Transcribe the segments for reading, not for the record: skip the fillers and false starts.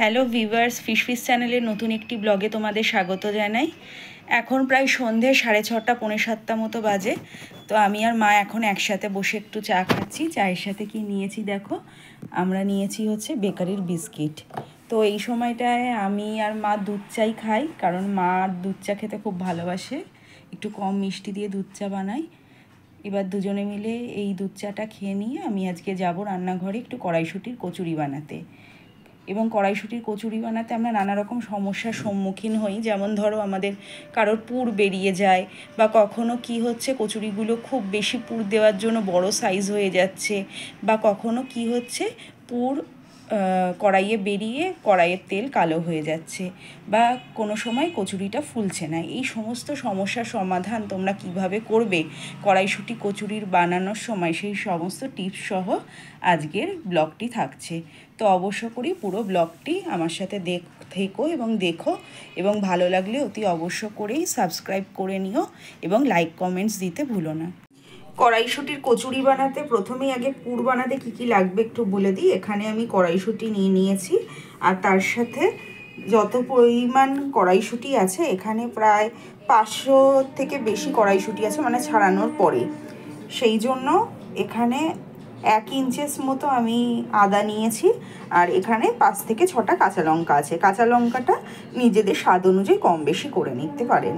Hello viewers, fish চ্যানেলের নতুন একটি ব্লগে তোমাদের স্বাগত জানাই। এখন প্রায় সন্ধে 6:30 পৌনে 7টা মতো বাজে। তো আমি আর মা এখন একসাথে বসে একটু চা খাচ্ছি। চায়ের সাথে কি নিয়েছি দেখো, আমরা নিয়েছি হচ্ছে বেকারির বিস্কিট। তো এই সময়টায় আমি আর মা দুধ চাই খাই, কারণ মা দুধ চা খেতে খুব ভালোবাসে। একটু কম মিষ্টি দিয়ে দুধ চা বানাই। এবার দুজনে মিলে এই দুধ চাটা খেয়ে নিয়ে আমি আজকে যাব রান্নাঘরে একটু কড়াইশুঁটির কচুরি বানাতে। এবং কড়াইশুঁটির কচুরি বানাতে আমরা নানা রকম সমস্যার সম্মুখীন হই, যেমন ধরো আমাদের কারোর পুর বেরিয়ে যায়, বা কখনো কি হচ্ছে কচুরিগুলো খুব বেশি পুর দেওয়ার জন্য বড় সাইজ হয়ে যাচ্ছে, বা কখনো কি হচ্ছে পুর কড়াইয়ে বেরিয়ে কড়াইয়ের তেল কালো হয়ে যাচ্ছে, বা কোনো সময় কচুরিটা ফুলছে না। এই সমস্ত সমস্যার সমাধান তোমরা কিভাবে করবে কড়াইশুঁটি কচুরির বানানোর সময়, সেই সমস্ত টিপস সহ আজকের ব্লগটি থাকছে। তো অবশ্য করি পুরো ব্লগটি আমার সাথে থেকো এবং দেখো, এবং ভালো লাগলে অতি অবশ্য করেই সাবস্ক্রাইব করে নিও এবং লাইক কমেন্টস দিতে ভুলো না। কড়াইশুঁটির কচুরি বানাতে প্রথমেই আগে পুর বানাতে কী কী লাগবে একটু বলে দিই। এখানে আমি কড়াইশুঁটি নিয়েছি, আর তার সাথে যত পরিমাণ কড়াইশুঁটি আছে, এখানে প্রায় 500 থেকে বেশি কড়াইশুঁটি আছে, মানে ছাড়ানোর পরে। সেই জন্য এখানে 1 ইঞ্চেস মতো আমি আদা নিয়েছি, আর এখানে 5 থেকে 6টা কাঁচা লঙ্কা আছে। কাঁচা লঙ্কাটা নিজেদের স্বাদ অনুযায়ী কম বেশি করে নিতে পারেন।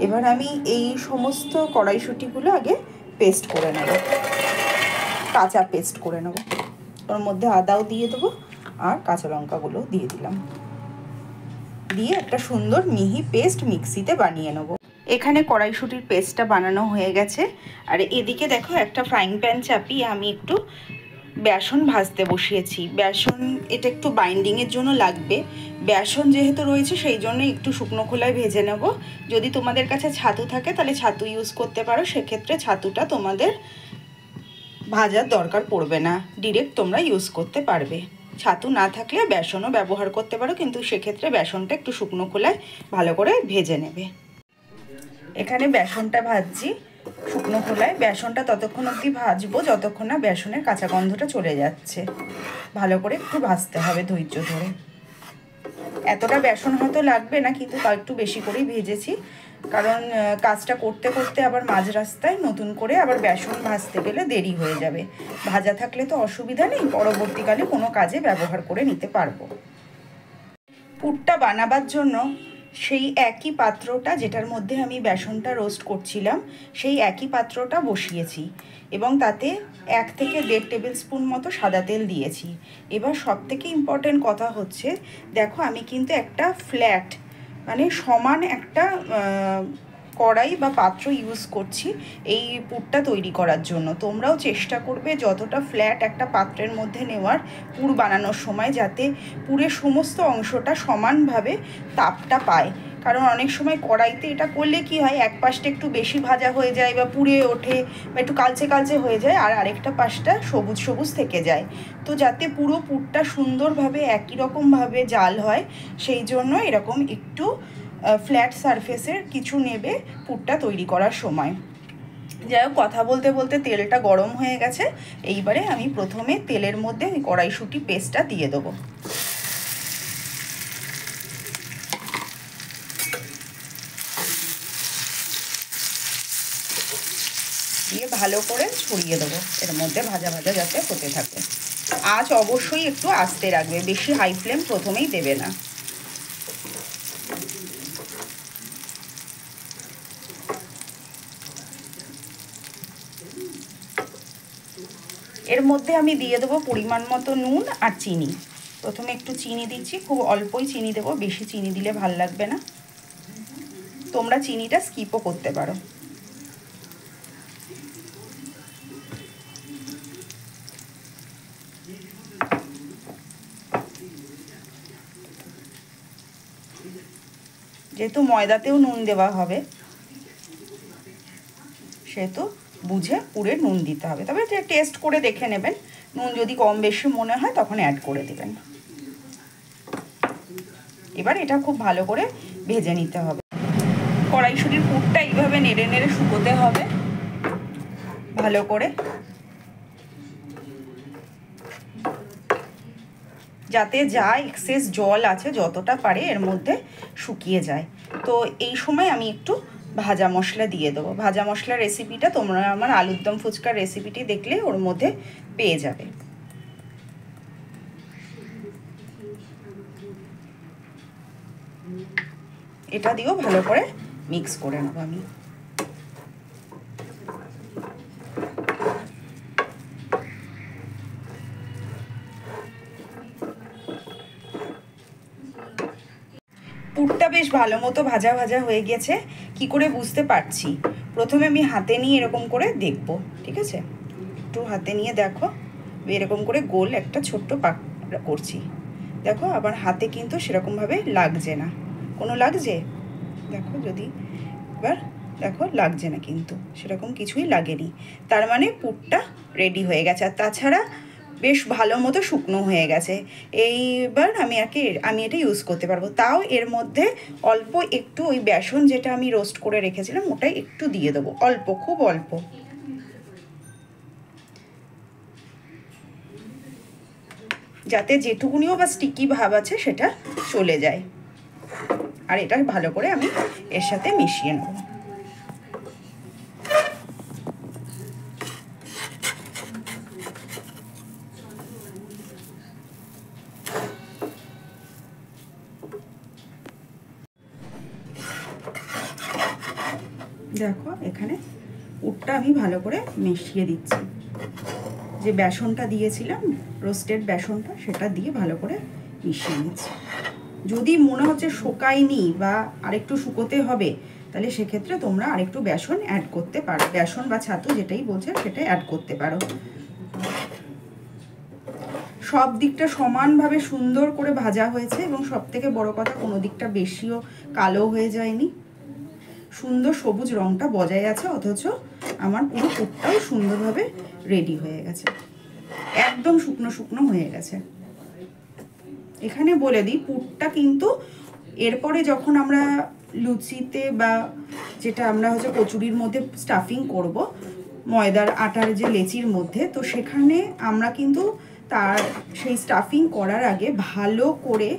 এবার আমি এই সমস্ত কড়াইশুঁটিগুলো আগে পেস্ট করে নেব, কাঁচা পেস্ট করে নেব। ওর মধ্যে আদাও দিয়ে দেবো আর কাঁচা লঙ্কাগুলো দিয়ে দিলাম, দিয়ে একটা সুন্দর মিহি পেস্ট মিক্সিতে বানিয়ে নেব। এখানে কড়াইশুঁটির পেস্টটা বানানো হয়ে গেছে, আর এদিকে দেখো একটা ফ্রাইং প্যান চাপিয়ে আমি একটু বেসন ভাজতে বসিয়েছি। বেসন এটা একটু বাইন্ডিংয়ের জন্য লাগবে। বেসন যেহেতু রয়েছে সেই জন্য একটু শুকনো খোলায় ভেজে নেব। যদি তোমাদের কাছে ছাতু থাকে তাহলে ছাতু ইউজ করতে পারো, সেক্ষেত্রে ছাতুটা তোমাদের ভাজার দরকার পড়বে না, ডিরেক্ট তোমরা ইউজ করতে পারবে। ছাতু না থাকলে বেসনও ব্যবহার করতে পারো, কিন্তু সেক্ষেত্রে বেসনটা একটু শুকনো খোলায় ভালো করে ভেজে নেবে। এখানে বেসনটা ভাজছি শুকনো খোলায়। বেসনটা ততক্ষণ অবধি ভাজবো যতক্ষণ না বেসনের কাঁচা গন্ধটা চলে যাচ্ছে। ভালো করে একটু ভাজতে হবে ধৈর্য ধরে। এতটা বেসন হয়তো লাগবে না, কিন্তু তার একটু বেশি করেই ভেজেছি, কারণ কাজটা করতে করতে আবার মাঝ রাস্তায় নতুন করে আবার বেসন ভাজতে গেলে দেরি হয়ে যাবে। ভাজা থাকলে তো অসুবিধা নেই, পরবর্তীকালে কোনো কাজে ব্যবহার করে নিতে পারবো। পুরটা বানাবার জন্য সেই একই পাত্রটা যেটার মধ্যে আমি বেসনটা রোস্ট করছিলাম, সেই একই পাত্রটা বসিয়েছি এবং তাতে 1 থেকে 1.5 টেবিল স্পুন মতো সাদা তেল দিয়েছি। এবার সবথেকে ইম্পর্টেন্ট কথা হচ্ছে, দেখো আমি কিন্তু একটা ফ্ল্যাট মানে সমান একটা কড়াই বা পাত্র ইউজ করছি এই পুরটা তৈরি করার জন্য। তোমরাও চেষ্টা করবে যতটা ফ্ল্যাট একটা পাত্রের মধ্যে নেওয়ার পুর বানানোর সময়, যাতে পুরের সমস্ত অংশটা সমানভাবে তাপটা পায়। কারণ অনেক সময় কড়াইতে এটা করলে কি হয়, এক পাশটা একটু বেশি ভাজা হয়ে যায় বা পুড়ে ওঠে বা একটু কালচে কালচে হয়ে যায়, আর আরেকটা পাশটা সবুজ সবুজ থেকে যায়। তো যাতে পুরো পুরটা সুন্দরভাবে একই রকমভাবে জাল হয়, সেই জন্য এরকম একটু ফ্ল্যাট সারফেসের কিছু নেবে পুরটা তৈরি করার সময়। যাই হোক, কথা বলতে বলতে তেলটা গরম হয়ে গেছে। এইবারে আমি প্রথমে তেলের মধ্যে ওই কড়াইশুঁটি পেস্টটা দিয়ে দেবো। দিয়ে ভালো করে ছড়িয়ে দেবো এর মধ্যে, ভাজা ভাজা যাতে হতে থাকে। আঁচ অবশ্যই একটু আস্তে রাখবে, বেশি হাই ফ্লেম প্রথমেই দেবে না। এর মধ্যে আমি দিয়ে দেবো পরিমাণ মতো নুন আর চিনি। প্রথমে একটু চিনি দিচ্ছি, খুব অল্পই চিনি দেবো, বেশি চিনি দিলে ভাল লাগবে না। তোমরা চিনিটা স্কিপও করতে পারো। যেহেতু ময়দাতেও নুন দেওয়া হবে, সেহেতু বুঝে পুরে নুন দিতে হবে। তবে টেস্ট করে দেখে নেবেন, নুন যদি কম বেশি মনে হয় তখন অ্যাড করে দেবেন। এবার এটা খুব ভালো করে ভেজে নিতে হবে। কড়াইশুঁটির পুরটা এইভাবে নেড়ে নেড়ে শুকোতে হবে ভালো করে। যাতে যা এক্সেস জল আছে যতটা পারে এর মধ্যে শুকিয়ে যায়। তো এই সময় আমি একটু ভাজা মশলা দিয়ে দেবো। ভাজা মশলার রেসিপিটা তোমরা আমার আলুর দম ফুচকার রেসিপিটি দেখলে ওর মধ্যে পেয়ে যাবে। এটা দিয়েও ভালো করে মিক্স করে নেব আমি। পুরটা বেশ ভালো মতো ভাজা ভাজা হয়ে গেছে। কি করে বুঝতে পারছি, প্রথমে আমি হাতে নিয়ে এরকম করে দেখব, ঠিক আছে? একটু হাতে নিয়ে দেখো, এরকম করে গোল একটা ছোট্ট পাক করছি। দেখো আবার হাতে কিন্তু সেরকমভাবে লাগছে না, কোনো লাগছে? দেখো যদি এবার দেখো লাগছে না, কিন্তু সেরকম কিছুই লাগেনি। তার মানে পুরটা রেডি হয়ে গেছে। আর তাছাড়া বেশ ভালো মতো শুকনো হয়ে গেছে। এইবার আমি এটা ইউজ করতে পারবো। তাও এর মধ্যে অল্প একটু ওই বেসন যেটা আমি রোস্ট করে রেখেছিলাম ওটাই একটু দিয়ে দেবো, অল্প, খুব অল্প, যাতে যেটুকুনিও বা স্টিকি ভাব আছে সেটা চলে যায়। আর এটা ভালো করে আমি এর সাথে মিশিয়ে নেব। দেখো এখানে পুরটা আমি ভালো করে মিশিয়ে দিচ্ছি। যে বেসনটা দিয়েছিলাম, রোস্টেড বেসনটা, সেটা দিয়ে ভালো করে মিশিয়ে নিচ্ছি। যদি মনে হচ্ছে শুকায়নি বা আরেকটু শুকোতে হবে, তাহলে সেক্ষেত্রে তোমরা আরেকটু বেসন অ্যাড করতে পারো। বেসন বা ছাতু যেটাই বলছে সেটাই অ্যাড করতে পারো। সব দিকটা সমানভাবে সুন্দর করে ভাজা হয়েছে এবং সব থেকে বড় কথা কোনো দিকটা বেশিও কালো হয়ে যায়নি, সুন্দর সবুজ রঙটা বজায় আছে। অথচ আমার পুরো পুরটাও সুন্দরভাবে রেডি হয়ে গেছে, একদম শুকনো শুকনো হয়ে গেছে। এখানে বলে দিই, পুরটা কিন্তু এরপরে যখন আমরা লুচিতে বা যেটা আমরা হচ্ছে কচুরির মধ্যে স্টাফিং করব, ময়দার আটার যে লেচির মধ্যে, তো সেখানে আমরা কিন্তু তার সেই স্টাফিং করার আগে ভালো করে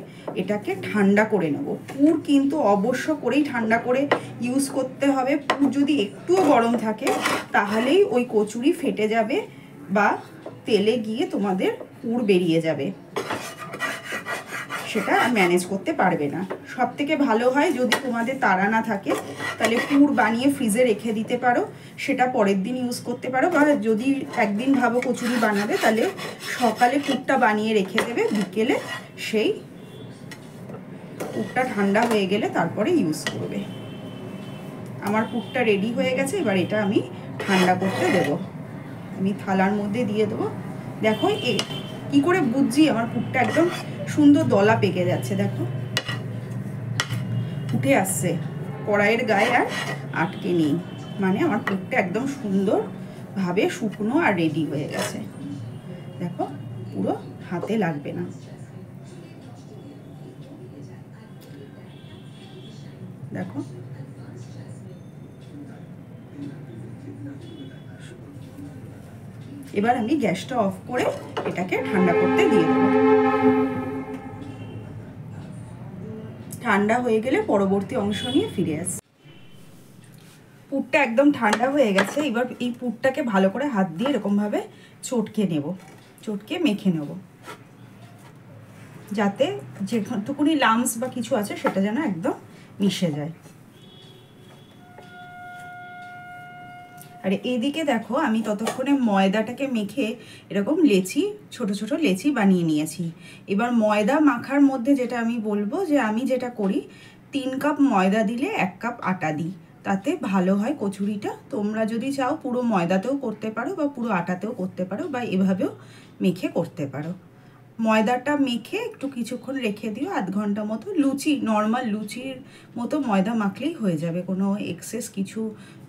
এটাকে ঠান্ডা করে নেব। পুর কিন্তু অবশ্য করেই ঠান্ডা করে ইউজ করতে হবে। পুর যদি একটুও গরম থাকে তাহলেই ওই কচুরি ফেটে যাবে বা তেলে গিয়ে তোমাদের পুর বেরিয়ে যাবে, সেটা ম্যানেজ করতে পারবে না। সব থেকে ভালো হয় যদি তোমাদের তাড়া না থাকে তাহলে পুর বানিয়ে ফ্রিজে রেখে দিতে পারো, সেটা পরের দিন ইউজ করতে পারো। বা যদি একদিন ভাবো কচুরি বানাবে তাহলে সকালে পুরটা বানিয়ে রেখে দেবে, বিকেলে সেই পুরটা ঠান্ডা হয়ে গেলে তারপরে ইউজ করবে। আমার পুরটা রেডি হয়ে গেছে, এবার এটা আমি ঠান্ডা করতে দেবো। আমি থালার মধ্যে দিয়ে দেবো। দেখো কি করে বুঝছি আমার পুরটা একদম সুন্দর দলা পেকে যাচ্ছে, দেখো উঠে আসছে, কড়াইয়ের গায়ে আর আটকে নেই। মানে আমার পুরটা একদম সুন্দরভাবে শুকনো আর রেডি হয়ে গেছে। দেখো পুরো হাতে লাগবে না। দেখো এবার আমি গ্যাসটা অফ করে এটাকে ঠান্ডা করতে দিয়ে দেবো। ঠান্ডা হয়ে গেলে পরবর্তী অংশ নিয়ে ফিরে আসি। পুরটা একদম ঠান্ডা হয়ে গেছে। এবার এই পুরটাকে ভালো করে হাত দিয়ে এরকমভাবে চটকে নেব, চটকে মেখে নেব, যাতে যেটুকুনি লামস বা কিছু আছে সেটা যেন একদম মিশে যায়। আর এইদিকে দেখো আমি ততক্ষণে ময়দাটাকে মেখে এরকম লেচি, ছোট ছোট লেচি বানিয়ে নিয়েছি। এবার ময়দা মাখার মধ্যে যেটা আমি বলবো, যে আমি যেটা করি 3 কাপ ময়দা দিলে 1 কাপ আটা দিই, তাতে ভালো হয় কচুরিটা। তোমরা যদি চাও পুরো ময়দাতেও করতে পারো বা পুরো আটাতেও করতে পারো বা এভাবেও মেখে করতে পারো। ময়দাটা মেখে একটু কিছুক্ষণ রেখে দিও, আধ ঘন্টা মতো। নর্মাল লুচির মতো ময়দা মাখলেই হয়ে যাবে, কোনো এক্সেস কিছু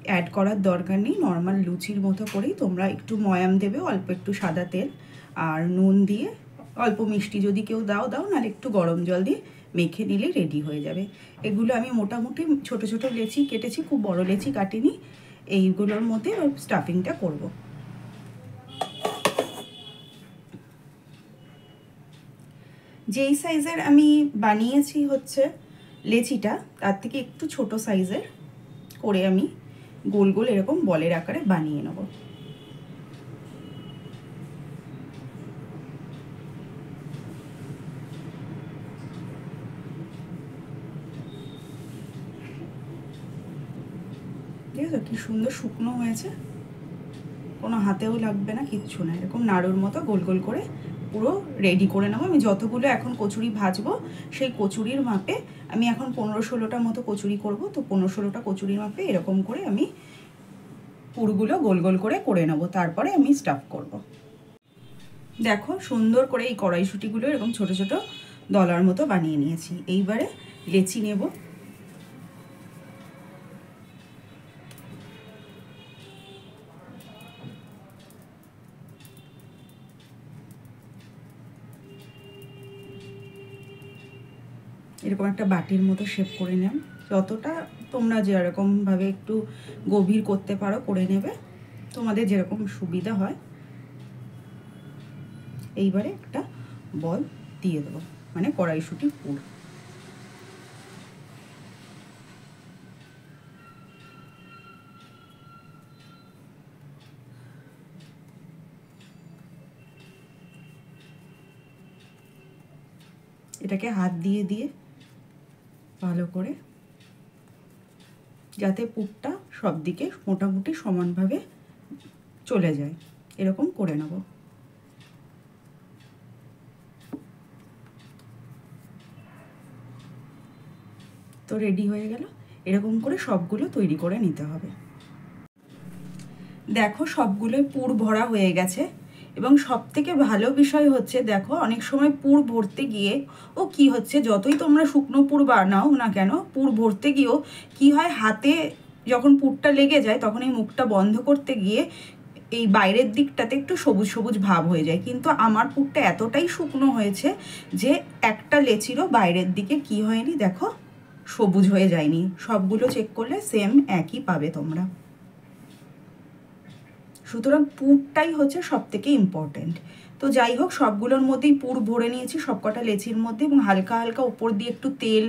অ্যাড করার দরকার নেই। নর্মাল লুচির মতো করেই তোমরা একটু ময়াম দেবে, অল্প একটু সাদা তেল আর নুন দিয়ে, অল্প মিষ্টি যদি কেউ দাও নাহলে একটু গরম জল দিয়ে মেখে নিলে রেডি হয়ে যাবে। এগুলো আমি মোটামুটি ছোট ছোট লেচি কেটেছি, খুব বড় লেচি কাটিনি। এইগুলোর মধ্যে স্টাফিংটা করব। যেই সাইজের আমি বানিয়েছি হচ্ছে লেচিটা, তার থেকে একটু ছোট সাইজের করে আমি গোল গোল এরকম বলের আকারে বানিয়ে নেব। ঠিক আছে, কি সুন্দর শুকনো হয়েছে, কোনো হাতেও লাগবে না, কিচ্ছু না। এরকম নাড়ুর মতো গোল গোল করে পুরো রেডি করে নেবো। আমি যতগুলো এখন কচুরি ভাজবো সেই কচুরির মাপে আমি এখন 15-16টা মতো কচুরি করব। তো 15-16টা কচুরির মাপে এরকম করে আমি পুরগুলো গোল গোল করে করে নেবো, তারপরে আমি স্টাফ করব। দেখো সুন্দর করে এই কড়াইশুঁটিগুলো এরকম ছোট ছোট দলার মতো বানিয়ে নিয়েছি। এইবারে লেচি নেব। এরকম একটা বাটির মতো শেপ করে নেব। যতটা তোমরা যেরকমভাবে একটু গভীর করতে পারো করে নেবে, তোমাদের যেরকম সুবিধা হয়। এইবারে একটা বল দিয়ে দেবো, মানে কড়াইশুঁটি পুর। এটাকে হাত দিয়ে দিয়ে ভালো করে, যাতে পুরটা সব দিকে মোটামুটি সমানভাবে চলে যায়, এরকম করে নেব। তো রেডি হয়ে গেল। এরকম করে সবগুলো তৈরি করে নিতে হবে। দেখো সবগুলোই পুর ভরা হয়ে গেছে। এবং সবথেকে ভালো বিষয় হচ্ছে, দেখো অনেক সময় পুর ভরতে গিয়ে কি হচ্ছে, যতই তোমরা শুকনো পুর বানাও না কেন, পুর ভরতে গিয়েও কি হয়, হাতে যখন পুরটা লেগে যায় তখন এই মুখটা বন্ধ করতে গিয়ে এই বাইরের দিকটাতে একটু সবুজ সবুজ ভাব হয়ে যায়। কিন্তু আমার পুরটা এতটাই শুকনো হয়েছে যে একটা লেচিরও বাইরের দিকে কি হয়নি, দেখো সবুজ হয়ে যায়নি। সবগুলো চেক করলে সেম একই পাবে তোমরা। সুতরাং পুরটাই হচ্ছে সব থেকে ইম্পর্টেন্ট। তো যাই হোক, সবগুলোর মধ্যেই পুর ভরে নিয়েছি সবকটা লেচির মধ্যে, এবং হালকা হালকা উপর দিয়ে একটু তেল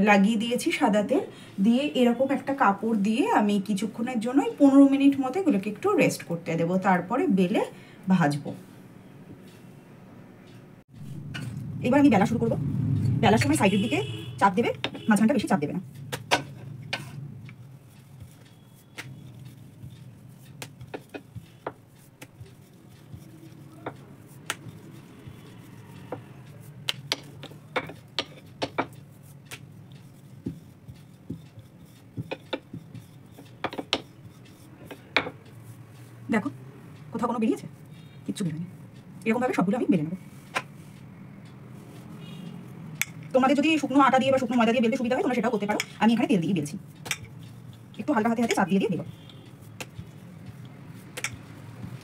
লাগিয়ে দিয়েছি, সাদা তেল দিয়ে। এরকম একটা কাপড় দিয়ে আমি কিছুক্ষণের জন্য 15 মিনিট মতো এগুলোকে একটু রেস্ট করতে দেবো, তারপরে বেলে ভাজবো। এবার আমি বেলা শুরু করবো। বেলার সময় সাইডের দিকে চাপ দেবে, মাঝখানটা বেশি চাপ দেবে না। দেখো কোথাও কোনো বেরিয়েছে? কিচ্ছু বেরোয়নি। এরকমভাবে সবগুলো আমি বেলে নেবো। তোমাদের যদি শুকনো আটা দিয়ে বা শুকনো ময়দা দিয়ে বেলতে সুবিধা হয় তোমরা সেটাও করতে পারো। আমি এখানে তেল দিয়ে বেলছি। একটু হালকা হাতে হাতে চাপ দিয়ে দিয়ে দেবো।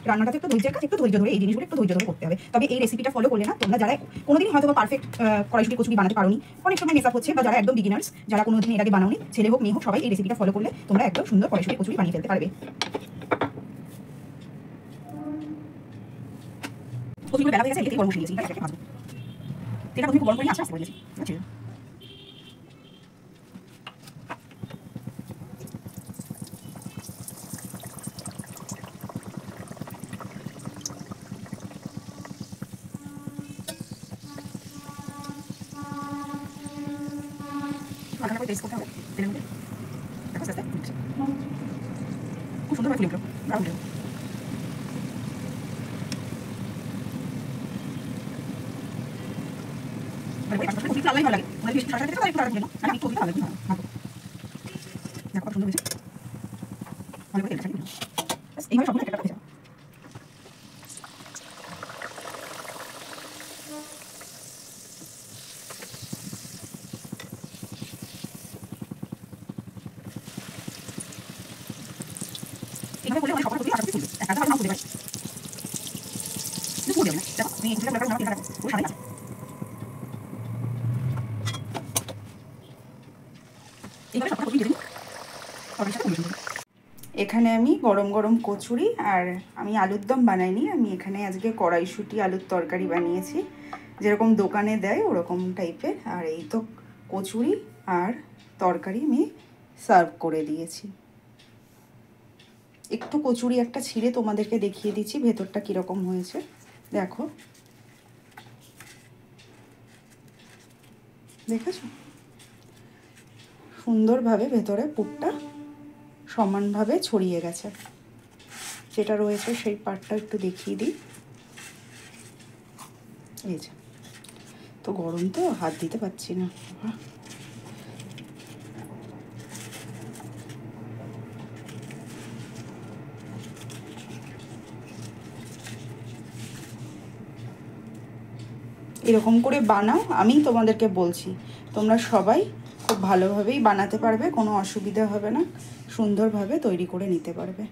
রান্নাটাতে একটু ধৈর্যের কাজ, একটু ধৈর্য ধরে এই জিনিসগুলো একটু ধৈর্য ধরে করতে হবে। তবে এই রেসিপিটা ফলো করলে না, তোমরা যারা কোনোদিন হয়তো বা পারফেক্ট কড়াইশুঁটি কচুরি বানাতে পারোনি, অনেক সময় মেকআপ হচ্ছে, বা যারা একদম বিগিনার্স, যারা কোনোদিন এর আগে বানাওনি, ছেলে হোক মেয়ে হোক, সবাই এই রেসিপিটা ফলো করলে তোমরা একদম সুন্দর কড়াইশুঁটি কচুরি বানিয়ে ফেলতে পারবে। কচুরিগুলো বেলা হয়ে গেছে, এটাকে গরম বসিয়ে দিয়েছি। এটাকে ভাজবো। তেলটা প্রথমে গরম করে নিয়ে আস্তে আস্তে করে দিয়েছি। আচ্ছা, হালকা করে টেস্ট করতে হবে তেলের মধ্যে। দেখো আস্তে আস্তে খুব সুন্দরভাবে ফুলে উঠলো, ব্রাউন হলো। লাল ভালো লাগে, মানে বেশি সাদা দিলে একটু আলাদা দিলাম, আর একটু ভালো লাগে। ভালো দেখো সুন্দর হয়েছে। ভালো করে তেলটা ছাড়িয়ে দিলাম। বাস এইভাবে সবগুলো একটা ভেজে নাও। এইভাবে করলে অনেক সকাল কচুরি আস্তে ফুলবে, একা ভালো নাও ফুলতে পারে, কিন্তু ফুল দেবে না। দেখো আমি এই কচুরিটা ব্যাপারে তেলটা পুরো সাদাই আছে। এইভাবে সকাল কচুরি ভেজে নিই, তরকারির সাথে পরিবেশন করি। এখানে আমি গরম গরম কচুরি, আর আমি আলুর দম বানাইনি, আমি এখানে আজকে কড়াইশুঁটি আলুর তরকারি বানিয়েছি। যেরকম দোকানে দেয় ওরকম টাইপের। আর এই তো কচুরি আর তরকারি আমি সার্ভ করে দিয়েছি। একটু কচুরি একটা ছিঁড়ে তোমাদেরকে দেখিয়ে দিচ্ছি ভেতরটা কীরকম হয়েছে। দেখো, দেখেছো সুন্দরভাবে ভেতরে পুরটা সমানভাবে ছড়িয়ে গেছে। যেটা রয়েছে সেই পার্টটা একটু দেখিয়ে দিই। এই যে, তো গরম তো হাত দিতে পারছি না। এরকম করে বানাও, আমি তোমাদেরকে বলছি তোমরা সবাই খুব ভালোভাবেই বানাতে পারবে, কোনো অসুবিধা হবে না, সুন্দরভাবে তৈরি করে নিতে পারবে।